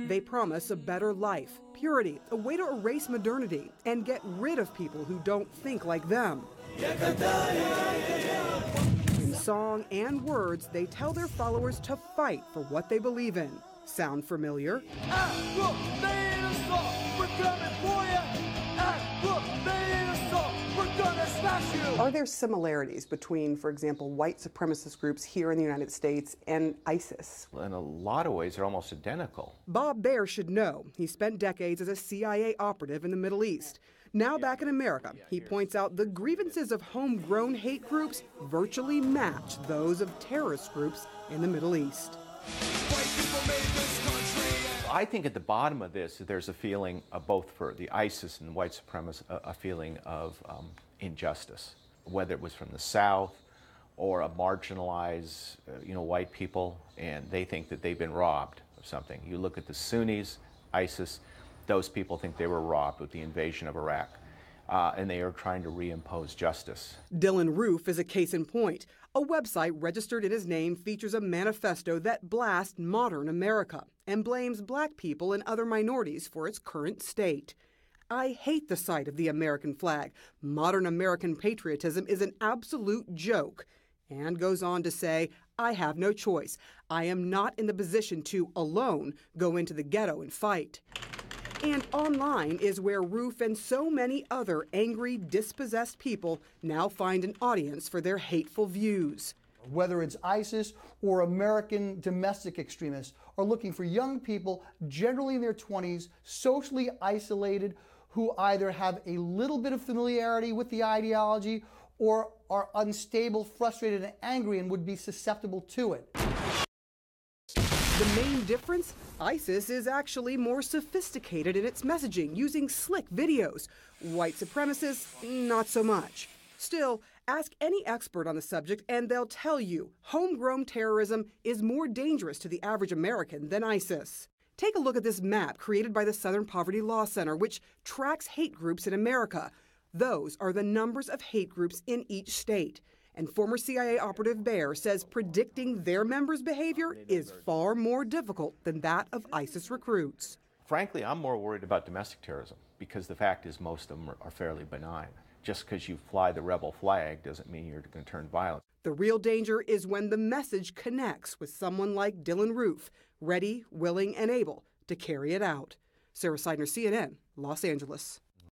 They promise a better life, purity, a way to erase modernity, and get rid of people who don't think like them. In song and words, they tell their followers to fight for what they believe in. Sound familiar? Are there similarities between, for example, white supremacist groups here in the United States and ISIS? In a lot of ways, they're almost identical. Bob Baer should know. He spent decades as a CIA operative in the Middle East. Now back in America, he points out the grievances of homegrown hate groups virtually match those of terrorist groups in the Middle East. I think at the bottom of this, there's a feeling of both for the ISIS and white supremacists, a feeling of injustice, whether it was from the South or a marginalized, white people, and they think that they've been robbed of something. You look at the Sunnis, ISIS, those people think they were robbed with the invasion of Iraq, and they are trying to reimpose justice. Dylan Roof is a case in point. A website registered in his name features a manifesto that blasts modern America and blames black people and other minorities for its current state. I hate the sight of the American flag. Modern American patriotism is an absolute joke. And goes on to say, I have no choice. I am not in the position to, alone, go into the ghetto and fight. And online is where Roof and so many other angry, dispossessed people now find an audience for their hateful views. Whether it's ISIS or American domestic extremists, are looking for young people, generally in their 20s, socially isolated, who either have a little bit of familiarity with the ideology or are unstable, frustrated, and angry and would be susceptible to it. The main difference? ISIS is actually more sophisticated in its messaging, using slick videos. White supremacists, not so much. Still, ask any expert on the subject and they'll tell you homegrown terrorism is more dangerous to the average American than ISIS. Take a look at this map created by the Southern Poverty Law Center, which tracks hate groups in America. Those are the numbers of hate groups in each state. And former CIA operative Baer says predicting their members' behavior is far more difficult than that of ISIS recruits. Frankly, I'm more worried about domestic terrorism because the fact is most of them are fairly benign. Just because you fly the rebel flag doesn't mean you're going to turn violent. The real danger is when the message connects with someone like Dylan Roof, ready, willing, and able to carry it out. Sarah Seidner, CNN, Los Angeles.